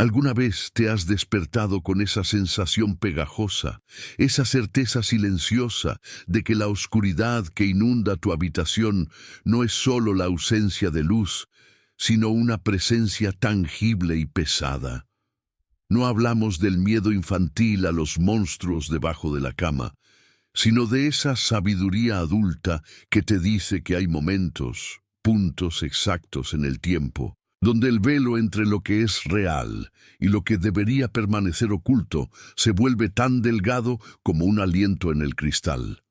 ¿Alguna vez te has despertado con esa sensación pegajosa, esa certeza silenciosa de que la oscuridad que inunda tu habitación no es solo la ausencia de luz, sino una presencia tangible y pesada? No hablamos del miedo infantil a los monstruos debajo de la cama, sino de esa sabiduría adulta que te dice que hay momentos, puntos exactos en el tiempo, donde el velo entre lo que es real y lo que debería permanecer oculto se vuelve tan delgado como un aliento en el cristal.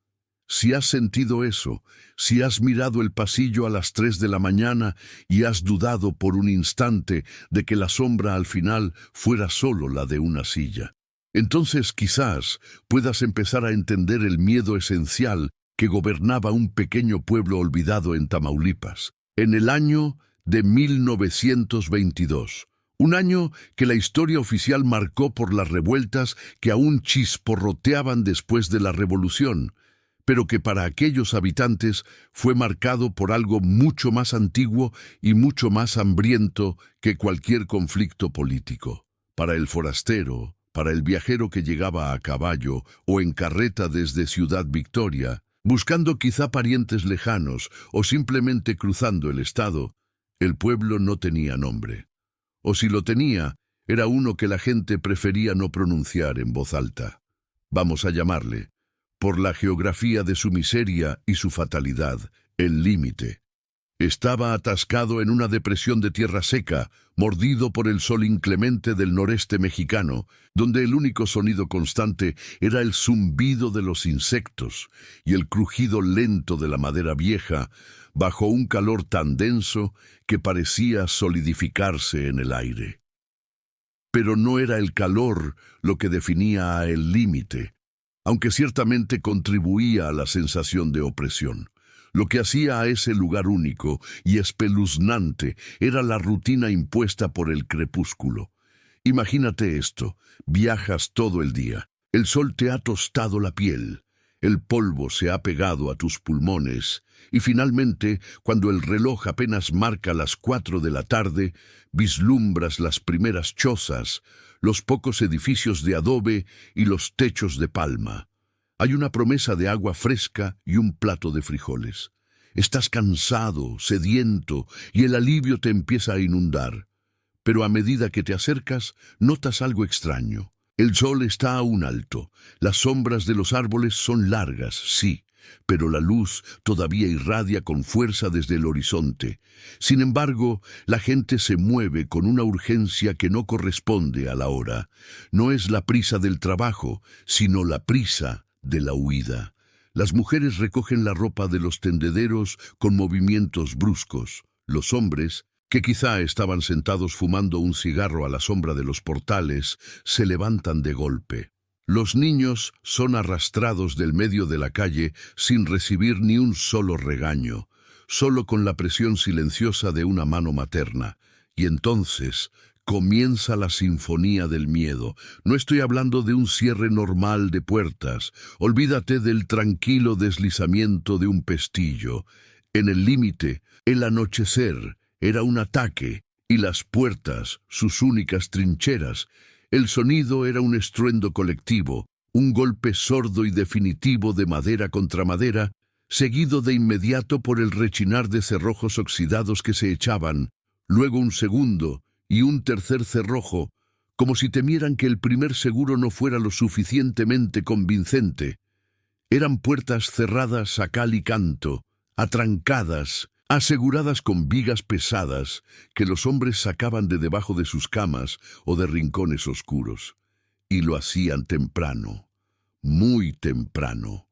Si has sentido eso, si has mirado el pasillo a las 3 de la mañana y has dudado por un instante de que la sombra al final fuera solo la de una silla, entonces quizás puedas empezar a entender el miedo esencial que gobernaba un pequeño pueblo olvidado en Tamaulipas, en el año de 1922. Un año que la historia oficial marcó por las revueltas que aún chisporroteaban después de la revolución, pero que para aquellos habitantes fue marcado por algo mucho más antiguo y mucho más hambriento que cualquier conflicto político. Para el forastero, para el viajero que llegaba a caballo o en carreta desde Ciudad Victoria, buscando quizá parientes lejanos o simplemente cruzando el estado, el pueblo no tenía nombre. O si lo tenía, era uno que la gente prefería no pronunciar en voz alta. Vamos a llamarle, por la geografía de su miseria y su fatalidad, el límite. Estaba atascado en una depresión de tierra seca, mordido por el sol inclemente del noreste mexicano, donde el único sonido constante era el zumbido de los insectos y el crujido lento de la madera vieja, bajo un calor tan denso que parecía solidificarse en el aire. Pero no era el calor lo que definía a El Límite, aunque ciertamente contribuía a la sensación de opresión. Lo que hacía a ese lugar único y espeluznante era la rutina impuesta por el crepúsculo. Imagínate esto: viajas todo el día, el sol te ha tostado la piel, el polvo se ha pegado a tus pulmones, y finalmente, cuando el reloj apenas marca las 4 de la tarde, vislumbras las primeras chozas, los pocos edificios de adobe y los techos de palma. Hay una promesa de agua fresca y un plato de frijoles. Estás cansado, sediento, y el alivio te empieza a inundar. Pero a medida que te acercas, notas algo extraño. El sol está aún alto, las sombras de los árboles son largas, sí, pero la luz todavía irradia con fuerza desde el horizonte. Sin embargo, la gente se mueve con una urgencia que no corresponde a la hora. No es la prisa del trabajo, sino la prisa de la huida. Las mujeres recogen la ropa de los tendederos con movimientos bruscos. Los hombres, que quizá estaban sentados fumando un cigarro a la sombra de los portales, se levantan de golpe. Los niños son arrastrados del medio de la calle sin recibir ni un solo regaño, solo con la presión silenciosa de una mano materna. Y entonces comienza la sinfonía del miedo. No estoy hablando de un cierre normal de puertas. Olvídate del tranquilo deslizamiento de un pestillo. En El Límite, el anochecer era un ataque, y las puertas, sus únicas trincheras. El sonido era un estruendo colectivo, un golpe sordo y definitivo de madera contra madera, seguido de inmediato por el rechinar de cerrojos oxidados que se echaban, luego un segundo y un tercer cerrojo, como si temieran que el primer seguro no fuera lo suficientemente convincente. Eran puertas cerradas a cal y canto, atrancadas, aseguradas con vigas pesadas que los hombres sacaban de debajo de sus camas o de rincones oscuros. Y lo hacían temprano, muy temprano.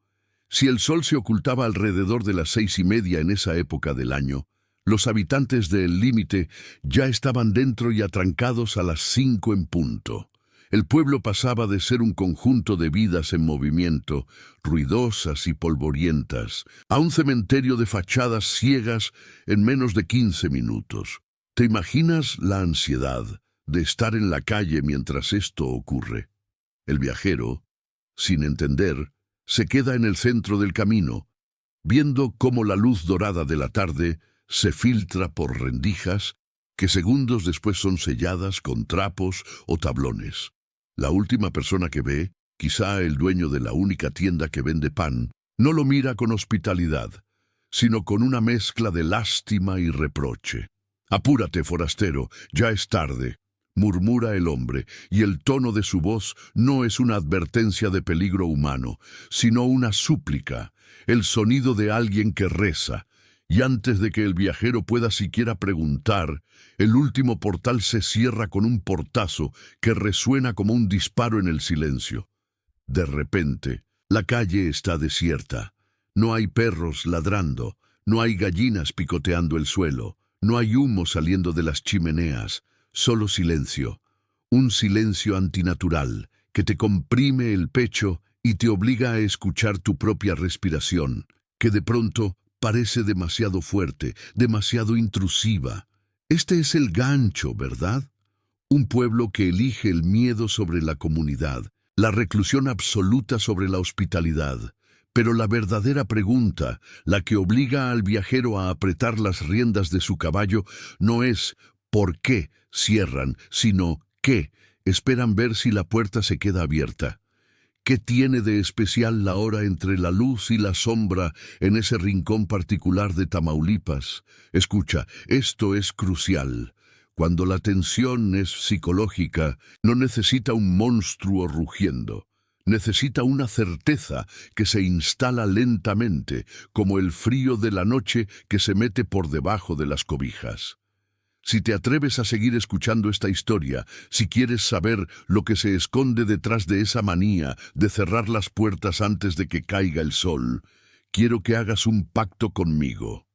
Si el sol se ocultaba alrededor de las 6:30 en esa época del año, los habitantes de El Límite ya estaban dentro y atrancados a las 5 en punto. El pueblo pasaba de ser un conjunto de vidas en movimiento, ruidosas y polvorientas, a un cementerio de fachadas ciegas en menos de 15 minutos. ¿Te imaginas la ansiedad de estar en la calle mientras esto ocurre? El viajero, sin entender, se queda en el centro del camino, viendo cómo la luz dorada de la tarde se filtra por rendijas que segundos después son selladas con trapos o tablones. La última persona que ve, quizá el dueño de la única tienda que vende pan, no lo mira con hospitalidad, sino con una mezcla de lástima y reproche. «Apúrate, forastero, ya es tarde», murmura el hombre, y el tono de su voz no es una advertencia de peligro humano, sino una súplica, el sonido de alguien que reza. Y antes de que el viajero pueda siquiera preguntar, el último portal se cierra con un portazo que resuena como un disparo en el silencio. De repente, la calle está desierta. No hay perros ladrando, no hay gallinas picoteando el suelo, no hay humo saliendo de las chimeneas, solo silencio. Un silencio antinatural que te comprime el pecho y te obliga a escuchar tu propia respiración, que de pronto parece demasiado fuerte, demasiado intrusiva. Este es el gancho, ¿verdad? Un pueblo que elige el miedo sobre la comunidad, la reclusión absoluta sobre la hospitalidad. Pero la verdadera pregunta, la que obliga al viajero a apretar las riendas de su caballo, no es ¿por qué cierran?, sino ¿qué? Esperan ver si la puerta se queda abierta. ¿Qué tiene de especial la hora entre la luz y la sombra en ese rincón particular de Tamaulipas? Escucha, esto es crucial. Cuando la tensión es psicológica, no necesita un monstruo rugiendo. Necesita una certeza que se instala lentamente, como el frío de la noche que se mete por debajo de las cobijas. Si te atreves a seguir escuchando esta historia, si quieres saber lo que se esconde detrás de esa manía de cerrar las puertas antes de que caiga el sol, quiero que hagas un pacto conmigo.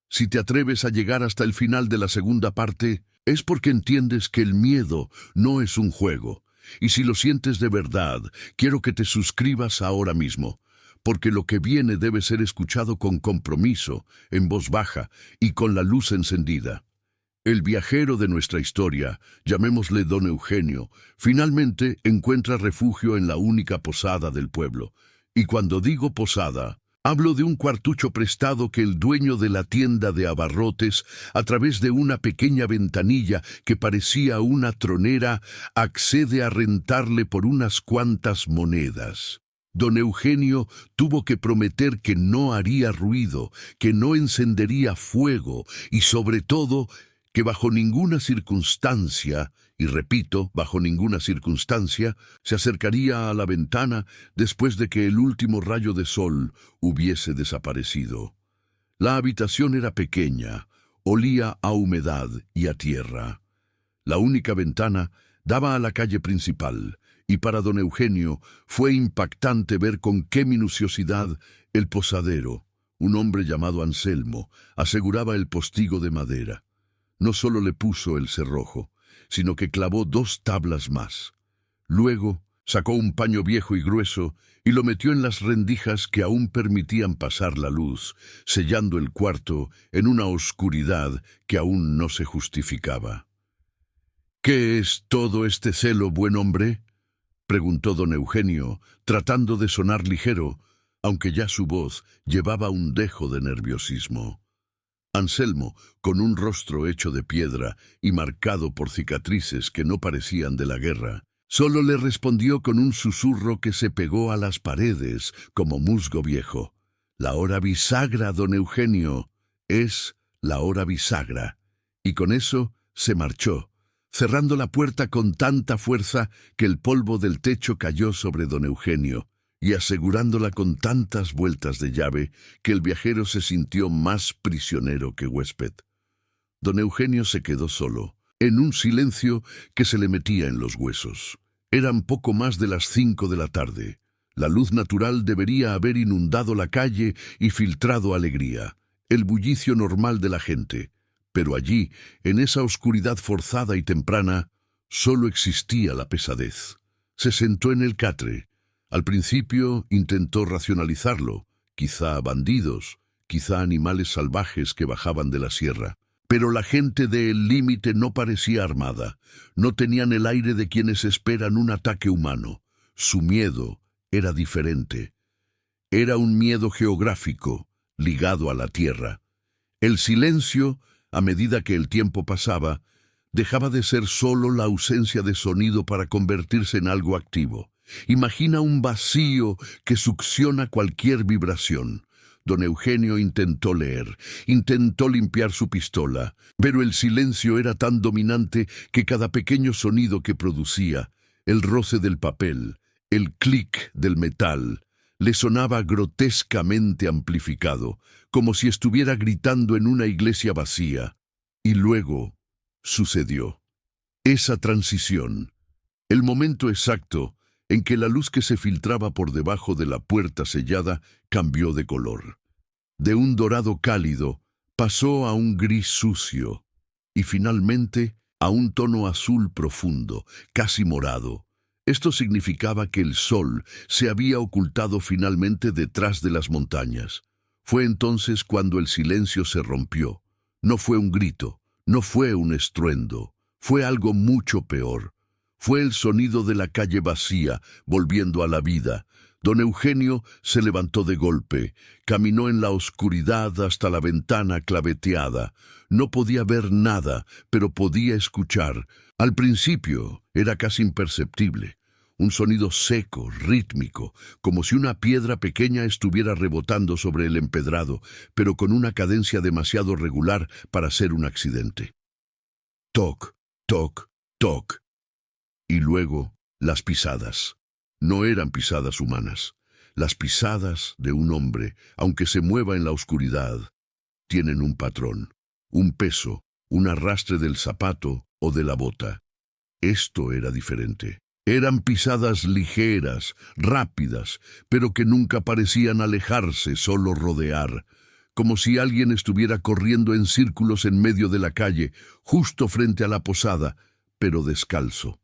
Si te atreves a llegar hasta el final de la segunda parte, es porque entiendes que el miedo no es un juego. Y si lo sientes de verdad, quiero que te suscribas ahora mismo, porque lo que viene debe ser escuchado con compromiso, en voz baja y con la luz encendida. El viajero de nuestra historia, llamémosle don Eugenio, finalmente encuentra refugio en la única posada del pueblo. Y cuando digo posada, hablo de un cuartucho prestado que el dueño de la tienda de abarrotes, a través de una pequeña ventanilla que parecía una tronera, accede a rentarle por unas cuantas monedas. Don Eugenio tuvo que prometer que no haría ruido, que no encendería fuego y, sobre todo, que bajo ninguna circunstancia, y repito, bajo ninguna circunstancia, se acercaría a la ventana después de que el último rayo de sol hubiese desaparecido. La habitación era pequeña, olía a humedad y a tierra. La única ventana daba a la calle principal, y para don Eugenio fue impactante ver con qué minuciosidad el posadero, un hombre llamado Anselmo, aseguraba el postigo de madera. No solo le puso el cerrojo, sino que clavó 2 tablas más. Luego sacó un paño viejo y grueso y lo metió en las rendijas que aún permitían pasar la luz, sellando el cuarto en una oscuridad que aún no se justificaba. «¿Qué es todo este celo, buen hombre?», preguntó don Eugenio, tratando de sonar ligero, aunque ya su voz llevaba un dejo de nerviosismo. Anselmo, con un rostro hecho de piedra y marcado por cicatrices que no parecían de la guerra, solo le respondió con un susurro que se pegó a las paredes como musgo viejo. «La hora bisagra, don Eugenio, es la hora bisagra». Y con eso se marchó, cerrando la puerta con tanta fuerza que el polvo del techo cayó sobre don Eugenio, y asegurándola con tantas vueltas de llave que el viajero se sintió más prisionero que huésped. Don Eugenio se quedó solo, en un silencio que se le metía en los huesos. Eran poco más de las 5 de la tarde. La luz natural debería haber inundado la calle y filtrado alegría, el bullicio normal de la gente. Pero allí, en esa oscuridad forzada y temprana, solo existía la pesadez. Se sentó en el catre. Al principio intentó racionalizarlo, quizá bandidos, quizá animales salvajes que bajaban de la sierra. Pero la gente del límite no parecía armada, no tenían el aire de quienes esperan un ataque humano. Su miedo era diferente. Era un miedo geográfico, ligado a la tierra. El silencio A medida que el tiempo pasaba, dejaba de ser solo la ausencia de sonido para convertirse en algo activo. Imagina un vacío que succiona cualquier vibración. Don Eugenio intentó leer, intentó limpiar su pistola, pero el silencio era tan dominante que cada pequeño sonido que producía, el roce del papel, el clic del metal, le sonaba grotescamente amplificado, como si estuviera gritando en una iglesia vacía. Y luego sucedió esa transición, el momento exacto en que la luz que se filtraba por debajo de la puerta sellada cambió de color. De un dorado cálido pasó a un gris sucio y finalmente a un tono azul profundo, casi morado. Esto significaba que el sol se había ocultado finalmente detrás de las montañas. Fue entonces cuando el silencio se rompió. No fue un grito, no fue un estruendo, fue algo mucho peor. Fue el sonido de la calle vacía, volviendo a la vida. Don Eugenio se levantó de golpe, caminó en la oscuridad hasta la ventana claveteada. No podía ver nada, pero podía escuchar. Al principio era casi imperceptible. Un sonido seco, rítmico, como si una piedra pequeña estuviera rebotando sobre el empedrado, pero con una cadencia demasiado regular para ser un accidente. Toc, toc, toc. Y luego, las pisadas. No eran pisadas humanas. Las pisadas de un hombre, aunque se mueva en la oscuridad, tienen un patrón, un peso, un arrastre del zapato o de la bota. Esto era diferente. Eran pisadas ligeras, rápidas, pero que nunca parecían alejarse, solo rodear, como si alguien estuviera corriendo en círculos en medio de la calle, justo frente a la posada, pero descalzo.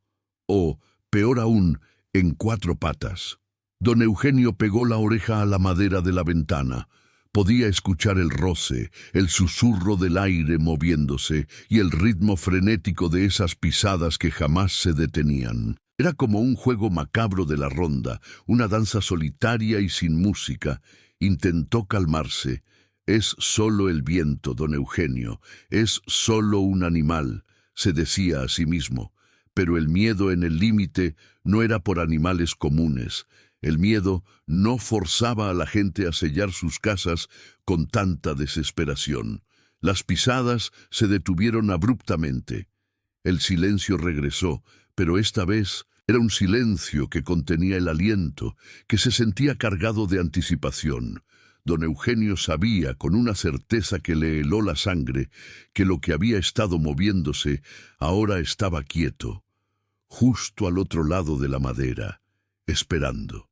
O, peor aún, en 4 patas. Don Eugenio pegó la oreja a la madera de la ventana. Podía escuchar el roce, el susurro del aire moviéndose y el ritmo frenético de esas pisadas que jamás se detenían. Era como un juego macabro de la ronda, una danza solitaria y sin música. Intentó calmarse. Es solo el viento, don Eugenio, es solo un animal, se decía a sí mismo. Pero el miedo en el límite no era por animales comunes. El miedo no forzaba a la gente a sellar sus casas con tanta desesperación. Las pisadas se detuvieron abruptamente. El silencio regresó, pero esta vez era un silencio que contenía el aliento, que se sentía cargado de anticipación. Don Eugenio sabía, con una certeza que le heló la sangre, que lo que había estado moviéndose ahora estaba quieto, justo al otro lado de la madera, esperando.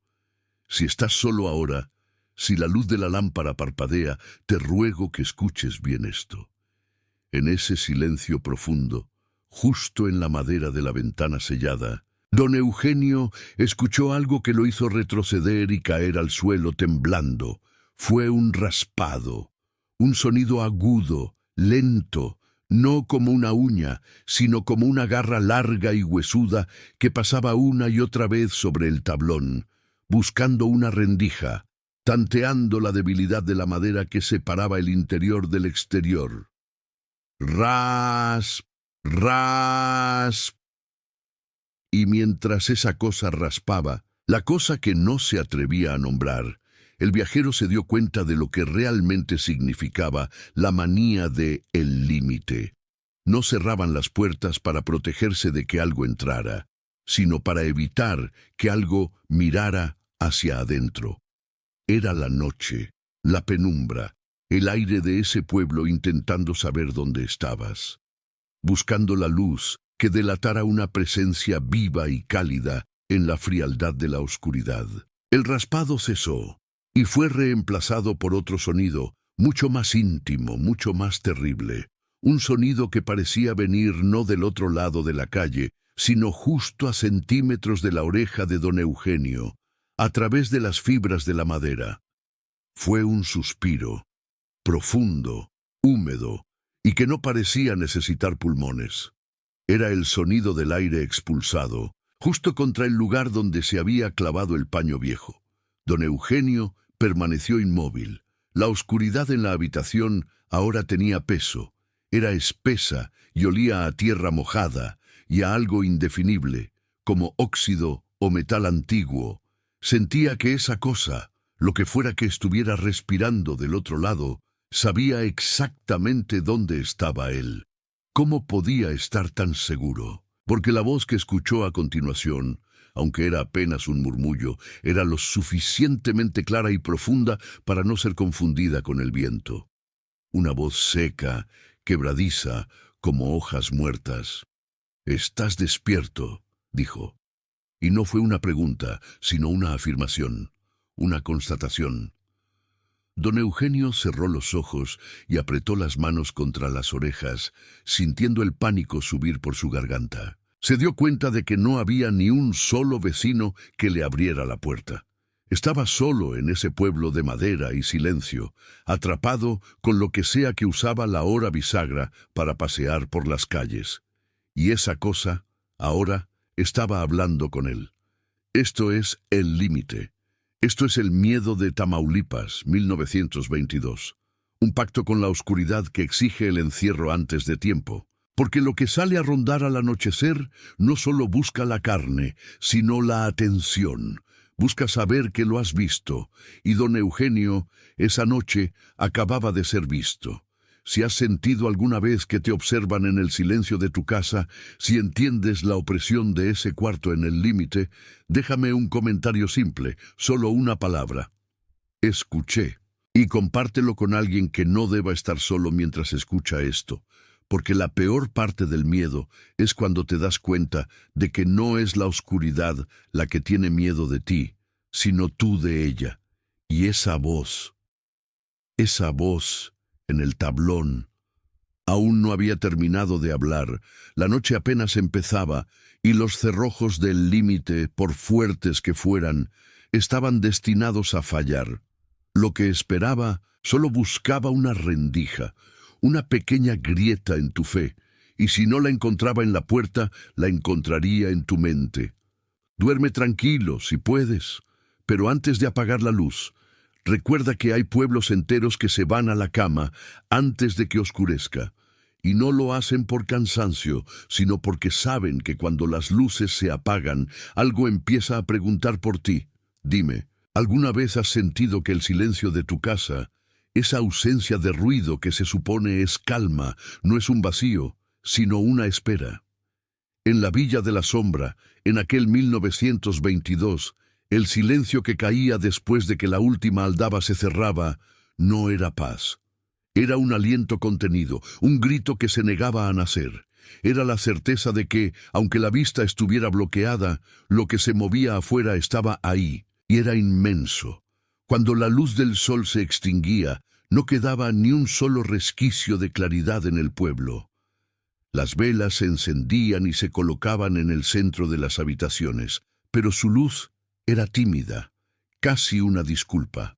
Si estás solo ahora, si la luz de la lámpara parpadea, te ruego que escuches bien esto. En ese silencio profundo, justo en la madera de la ventana sellada, don Eugenio escuchó algo que lo hizo retroceder y caer al suelo temblando. Fue un raspado, un sonido agudo, lento, no como una uña, sino como una garra larga y huesuda que pasaba una y otra vez sobre el tablón, buscando una rendija, tanteando la debilidad de la madera que separaba el interior del exterior. Rasp, rasp. Y mientras esa cosa raspaba, la cosa que no se atrevía a nombrar, el viajero se dio cuenta de lo que realmente significaba la manía de el límite. No cerraban las puertas para protegerse de que algo entrara, sino para evitar que algo mirara hacia adentro. Era la noche, la penumbra, el aire de ese pueblo intentando saber dónde estabas, buscando la luz que delatara una presencia viva y cálida en la frialdad de la oscuridad. El raspado cesó y fue reemplazado por otro sonido, mucho más íntimo, mucho más terrible. Un sonido que parecía venir no del otro lado de la calle, sino justo a centímetros de la oreja de don Eugenio, a través de las fibras de la madera. Fue un suspiro, profundo, húmedo, y que no parecía necesitar pulmones. Era el sonido del aire expulsado, justo contra el lugar donde se había clavado el paño viejo. Don Eugenio permaneció inmóvil. La oscuridad en la habitación ahora tenía peso, Era espesa y olía a tierra mojada y a algo indefinible, como óxido o metal antiguo. Sentía que esa cosa, lo que fuera que estuviera respirando del otro lado, sabía exactamente dónde estaba él. ¿Cómo podía estar tan seguro? Porque la voz que escuchó a continuación, aunque era apenas un murmullo, era lo suficientemente clara y profunda para no ser confundida con el viento. Una voz seca, quebradiza, como hojas muertas. «Estás despierto», dijo. Y no fue una pregunta, sino una afirmación, una constatación. Don Eugenio cerró los ojos y apretó las manos contra las orejas, sintiendo el pánico subir por su garganta. Se dio cuenta de que no había ni un solo vecino que le abriera la puerta. Estaba solo en ese pueblo de madera y silencio, atrapado con lo que sea que usaba la hora bisagra para pasear por las calles. Y esa cosa, ahora, estaba hablando con él. Esto es el límite. Esto es el miedo de Tamaulipas, 1922. Un pacto con la oscuridad que exige el encierro antes de tiempo. Porque lo que sale a rondar al anochecer no solo busca la carne, sino la atención. Busca saber que lo has visto, y don Eugenio, esa noche, acababa de ser visto. Si has sentido alguna vez que te observan en el silencio de tu casa, si entiendes la opresión de ese cuarto en el límite, déjame un comentario simple, solo una palabra. Escuché. Y compártelo con alguien que no deba estar solo mientras escucha esto. Porque la peor parte del miedo es cuando te das cuenta de que no es la oscuridad la que tiene miedo de ti, sino tú de ella. Y esa voz en el tablón, aún no había terminado de hablar, la noche apenas empezaba, y los cerrojos del límite, por fuertes que fueran, estaban destinados a fallar. Lo que esperaba solo buscaba una rendija, una pequeña grieta en tu fe, y si no la encontraba en la puerta, la encontraría en tu mente. Duerme tranquilo, si puedes, pero antes de apagar la luz, recuerda que hay pueblos enteros que se van a la cama antes de que oscurezca, y no lo hacen por cansancio, sino porque saben que cuando las luces se apagan, algo empieza a preguntar por ti. Dime, ¿alguna vez has sentido que el silencio de tu casa, esa ausencia de ruido que se supone es calma, no es un vacío, sino una espera? En la Villa de la Sombra, en aquel 1922, el silencio que caía después de que la última aldaba se cerraba no era paz. Era un aliento contenido, un grito que se negaba a nacer. Era la certeza de que, aunque la vista estuviera bloqueada, lo que se movía afuera estaba ahí, y era inmenso. Cuando la luz del sol se extinguía, no quedaba ni un solo resquicio de claridad en el pueblo. Las velas se encendían y se colocaban en el centro de las habitaciones, pero su luz era tímida, casi una disculpa.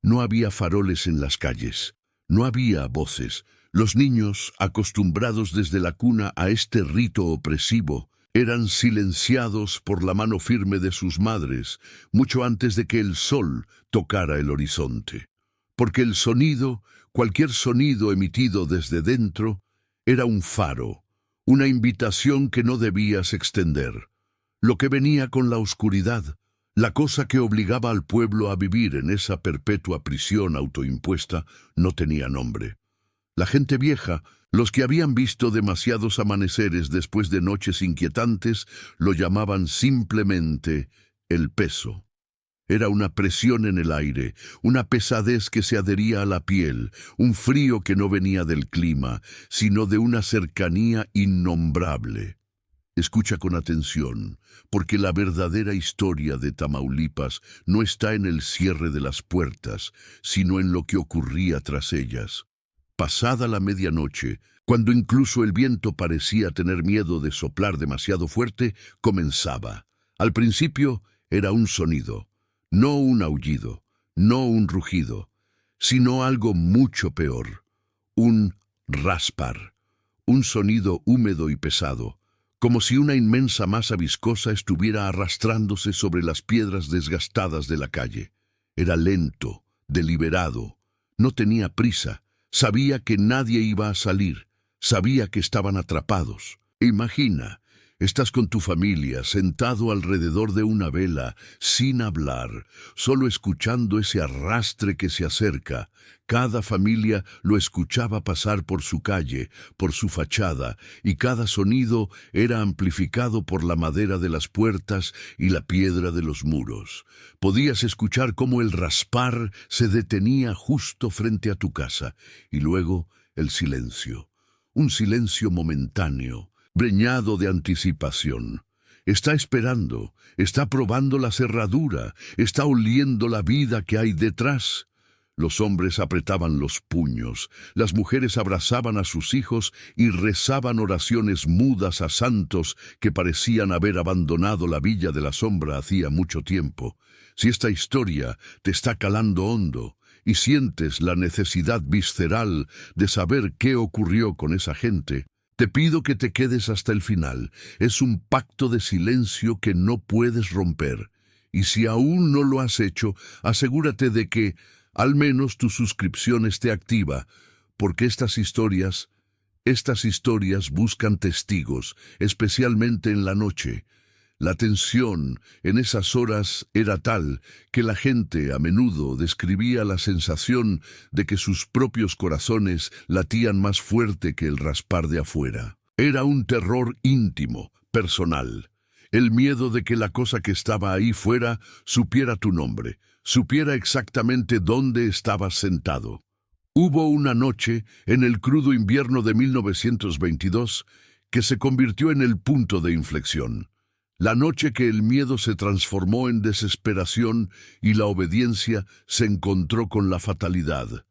No había faroles en las calles, no había voces. Los niños, acostumbrados desde la cuna a este rito opresivo, eran silenciados por la mano firme de sus madres, mucho antes de que el sol tocara el horizonte. Porque el sonido, cualquier sonido emitido desde dentro, era un faro, una invitación que no debías extender. Lo que venía con la oscuridad, la cosa que obligaba al pueblo a vivir en esa perpetua prisión autoimpuesta, no tenía nombre. La gente vieja, los que habían visto demasiados amaneceres después de noches inquietantes, lo llamaban simplemente el peso. Era una presión en el aire, una pesadez que se adhería a la piel, un frío que no venía del clima, sino de una cercanía innombrable. Escucha con atención, porque la verdadera historia de Tamaulipas no está en el cierre de las puertas, sino en lo que ocurría tras ellas. Pasada la medianoche, cuando incluso el viento parecía tener miedo de soplar demasiado fuerte, comenzaba. Al principio era un sonido, no un aullido, no un rugido, sino algo mucho peor, un raspar, un sonido húmedo y pesado, como si una inmensa masa viscosa estuviera arrastrándose sobre las piedras desgastadas de la calle. Era lento, deliberado, no tenía prisa. Sabía que nadie iba a salir, Sabía que estaban atrapados. Imagina, estás con tu familia, sentado alrededor de una vela, sin hablar, solo escuchando ese arrastre que se acerca. Cada familia lo escuchaba pasar por su calle, por su fachada, y cada sonido era amplificado por la madera de las puertas y la piedra de los muros. Podías escuchar cómo el raspar se detenía justo frente a tu casa, y luego el silencio. Un silencio momentáneo, preñado de anticipación. Está esperando, está probando la cerradura, está oliendo la vida que hay detrás. Los hombres apretaban los puños, las mujeres abrazaban a sus hijos y rezaban oraciones mudas a santos que parecían haber abandonado la villa de la sombra hacía mucho tiempo. Si esta historia te está calando hondo y sientes la necesidad visceral de saber qué ocurrió con esa gente, te pido que te quedes hasta el final. Es un pacto de silencio que no puedes romper. Y si aún no lo has hecho, asegúrate de que al menos tu suscripción esté activa, porque estas historias buscan testigos, especialmente en la noche. La tensión en esas horas era tal que la gente a menudo describía la sensación de que sus propios corazones latían más fuerte que el raspar de afuera. Era un terror íntimo, personal. El miedo de que la cosa que estaba ahí fuera supiera tu nombre, supiera exactamente dónde estabas sentado. Hubo una noche, en el crudo invierno de 1922, que se convirtió en el punto de inflexión. La noche que el miedo se transformó en desesperación y la obediencia se encontró con la fatalidad.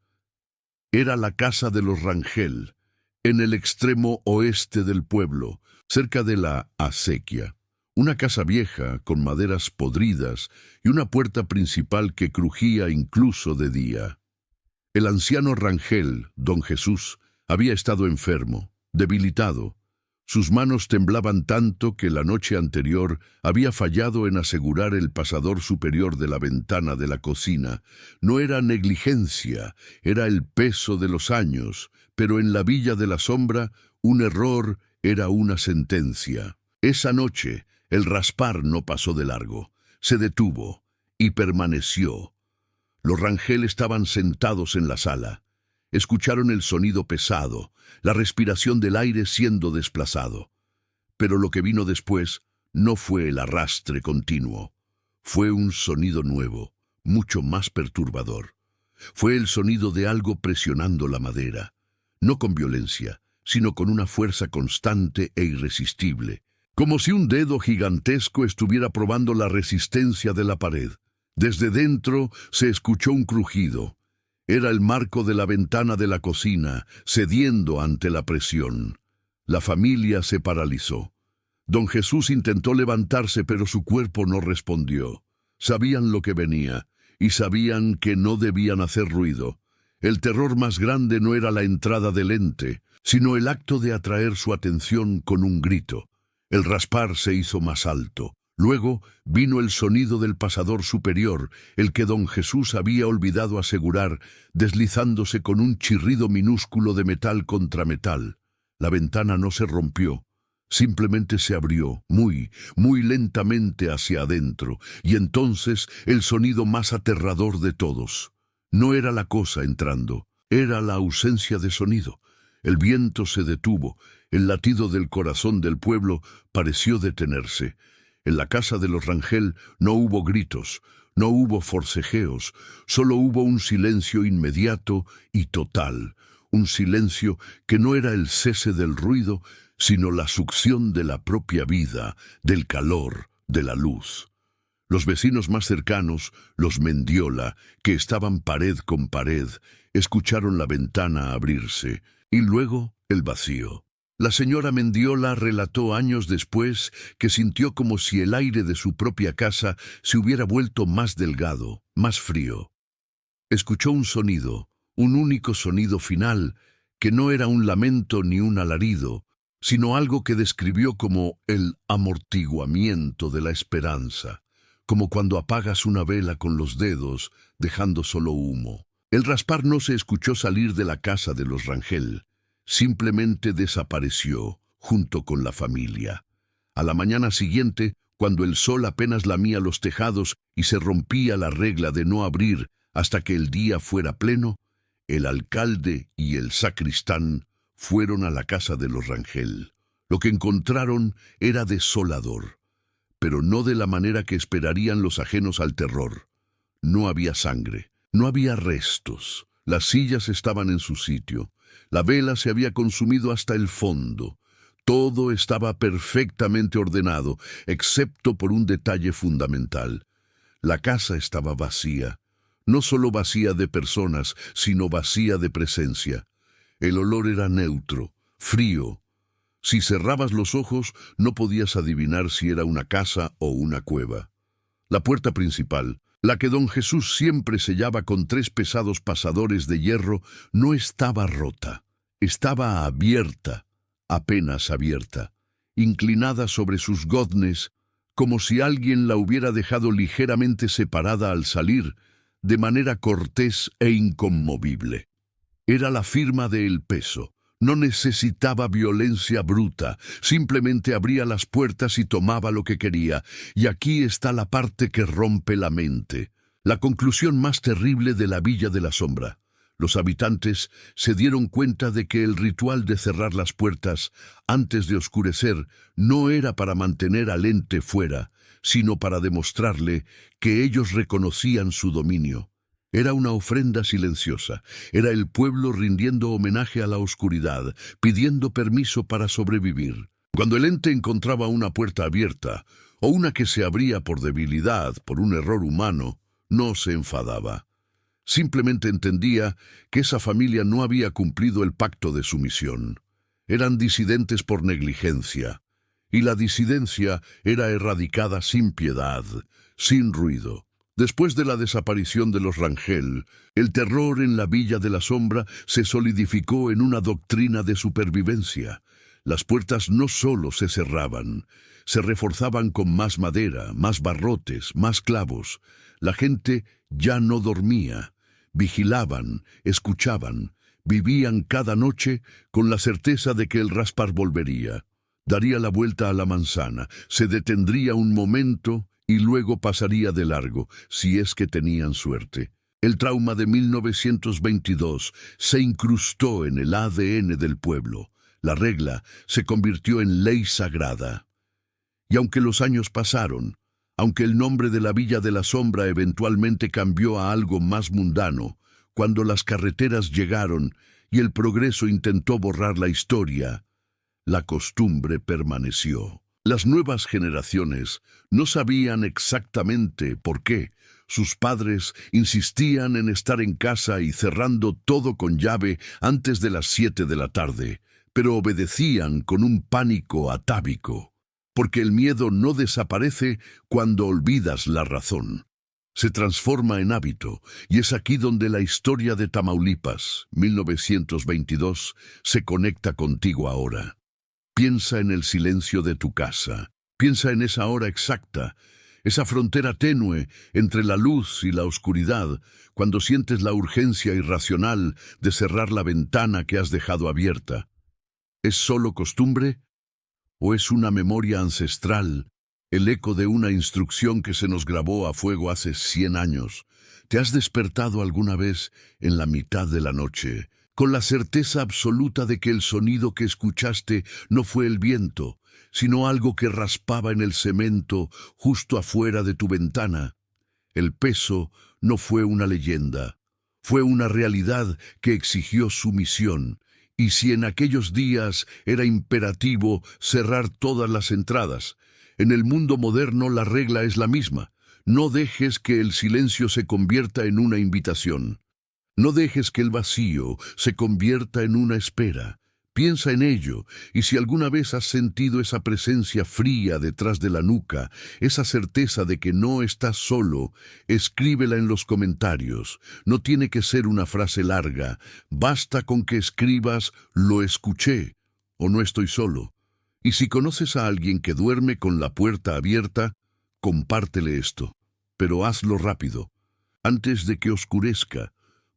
Era la casa de los Rangel, en el extremo oeste del pueblo, cerca de la acequia. Una casa vieja, con maderas podridas y una puerta principal que crujía incluso de día. El anciano Rangel, don Jesús, había estado enfermo, debilitado. Sus manos temblaban tanto que la noche anterior había fallado en asegurar el pasador superior de la ventana de la cocina. No era negligencia, era el peso de los años, pero en la villa de la sombra, un error era una sentencia. Esa noche, el raspar no pasó de largo, se detuvo y permaneció. Los Rangel estaban sentados en la sala. Escucharon el sonido pesado, la respiración del aire siendo desplazado. Pero lo que vino después no fue el arrastre continuo. Fue un sonido nuevo, mucho más perturbador. Fue el sonido de algo presionando la madera, no con violencia, sino con una fuerza constante e irresistible, como si un dedo gigantesco estuviera probando la resistencia de la pared. Desde dentro se escuchó un crujido. Era el marco de la ventana de la cocina, cediendo ante la presión. La familia se paralizó. Don Jesús intentó levantarse, pero su cuerpo no respondió. Sabían lo que venía, y sabían que no debían hacer ruido. El terror más grande no era la entrada del ente, sino el acto de atraer su atención con un grito. El raspar se hizo más alto. Luego vino el sonido del pasador superior, el que don Jesús había olvidado asegurar, deslizándose con un chirrido minúsculo de metal contra metal. La ventana no se rompió, simplemente se abrió, muy lentamente hacia adentro, y entonces el sonido más aterrador de todos. No era la cosa entrando, era la ausencia de sonido. El viento se detuvo, el latido del corazón del pueblo pareció detenerse. En la casa de los Rangel no hubo gritos, no hubo forcejeos, solo hubo un silencio inmediato y total, un silencio que no era el cese del ruido, sino la succión de la propia vida, del calor, de la luz. Los vecinos más cercanos, los Mendiola, que estaban pared con pared, escucharon la ventana abrirse, y luego el vacío. La señora Mendiola relató años después que sintió como si el aire de su propia casa se hubiera vuelto más delgado, más frío. Escuchó un sonido, un único sonido final, que no era un lamento ni un alarido, sino algo que describió como el amortiguamiento de la esperanza, como cuando apagas una vela con los dedos, dejando solo humo. El raspar no se escuchó salir de la casa de los Rangel. simplemente desapareció, junto con la familia. A la mañana siguiente, cuando el sol apenas lamía los tejados y se rompía la regla de no abrir hasta que el día fuera pleno, el alcalde y el sacristán fueron a la casa de los Rangel. Lo que encontraron era desolador, pero no de la manera que esperarían los ajenos al terror. No había sangre, no había restos, las sillas estaban en su sitio, la vela se había consumido hasta el fondo. Todo estaba perfectamente ordenado, excepto por un detalle fundamental. La casa estaba vacía, no solo vacía de personas, sino vacía de presencia. El olor era neutro, frío. Si cerrabas los ojos, no podías adivinar si era una casa o una cueva. La puerta principal, la que don Jesús siempre sellaba con 3 pesados pasadores de hierro, no estaba rota. Estaba abierta, apenas abierta, inclinada sobre sus goznes, como si alguien la hubiera dejado ligeramente separada al salir, de manera cortés e inconmovible. Era la firma de El Peso. No necesitaba violencia bruta, simplemente abría las puertas y tomaba lo que quería. Y aquí está la parte que rompe la mente. La conclusión más terrible de la Villa de la Sombra. Los habitantes se dieron cuenta de que el ritual de cerrar las puertas antes de oscurecer no era para mantener al ente fuera, sino para demostrarle que ellos reconocían su dominio. Era una ofrenda silenciosa, era el pueblo rindiendo homenaje a la oscuridad, pidiendo permiso para sobrevivir. Cuando el ente encontraba una puerta abierta, o una que se abría por debilidad, por un error humano, no se enfadaba. Simplemente entendía que esa familia no había cumplido el pacto de su misión. Eran disidentes por negligencia, y la disidencia era erradicada sin piedad, sin ruido. Después de la desaparición de los Rangel, el terror en la Villa de la Sombra se solidificó en una doctrina de supervivencia. Las puertas no solo se cerraban, se reforzaban con más madera, más barrotes, más clavos. La gente ya no dormía, vigilaban, escuchaban, vivían cada noche con la certeza de que el Raspar volvería. Daría la vuelta a la manzana, se detendría un momento y luego pasaría de largo, si es que tenían suerte. El trauma de 1922 se incrustó en el ADN del pueblo. La regla se convirtió en ley sagrada. Y aunque los años pasaron, aunque el nombre de la Villa de la Sombra eventualmente cambió a algo más mundano, cuando las carreteras llegaron y el progreso intentó borrar la historia, la costumbre permaneció. Las nuevas generaciones no sabían exactamente por qué. Sus padres insistían en estar en casa y cerrando todo con llave antes de las 7 de la tarde, pero obedecían con un pánico atávico, porque el miedo no desaparece cuando olvidas la razón. Se transforma en hábito, y es aquí donde la historia de Tamaulipas, 1922, se conecta contigo ahora. Piensa en el silencio de tu casa. Piensa en esa hora exacta, esa frontera tenue entre la luz y la oscuridad, cuando sientes la urgencia irracional de cerrar la ventana que has dejado abierta. ¿Es solo costumbre? ¿O es una memoria ancestral, el eco de una instrucción que se nos grabó a fuego hace 100 años? ¿Te has despertado alguna vez en la mitad de la noche, con la certeza absoluta de que el sonido que escuchaste no fue el viento, sino algo que raspaba en el cemento justo afuera de tu ventana? El peso no fue una leyenda, fue una realidad que exigió sumisión. Y si en aquellos días era imperativo cerrar todas las entradas, en el mundo moderno la regla es la misma. No dejes que el silencio se convierta en una invitación. No dejes que el vacío se convierta en una espera. Piensa en ello, y si alguna vez has sentido esa presencia fría detrás de la nuca, esa certeza de que no estás solo, escríbela en los comentarios. No tiene que ser una frase larga, basta con que escribas «lo escuché» o «no estoy solo». Y si conoces a alguien que duerme con la puerta abierta, compártele esto, pero hazlo rápido, antes de que oscurezca,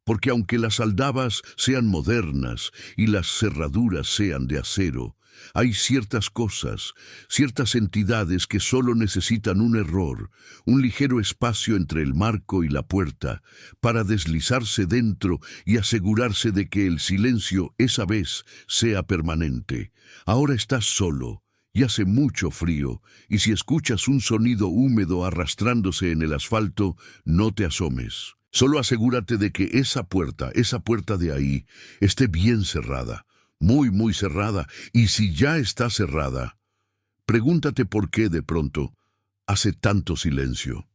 porque aunque las aldabas sean modernas y las cerraduras sean de acero, hay ciertas cosas, ciertas entidades que solo necesitan un error, un ligero espacio entre el marco y la puerta, para deslizarse dentro y asegurarse de que el silencio esa vez sea permanente. Ahora estás solo, y hace mucho frío, y si escuchas un sonido húmedo arrastrándose en el asfalto, no te asomes. Solo asegúrate de que esa puerta de ahí, esté bien cerrada, muy cerrada, y si ya está cerrada, pregúntate por qué de pronto hace tanto silencio.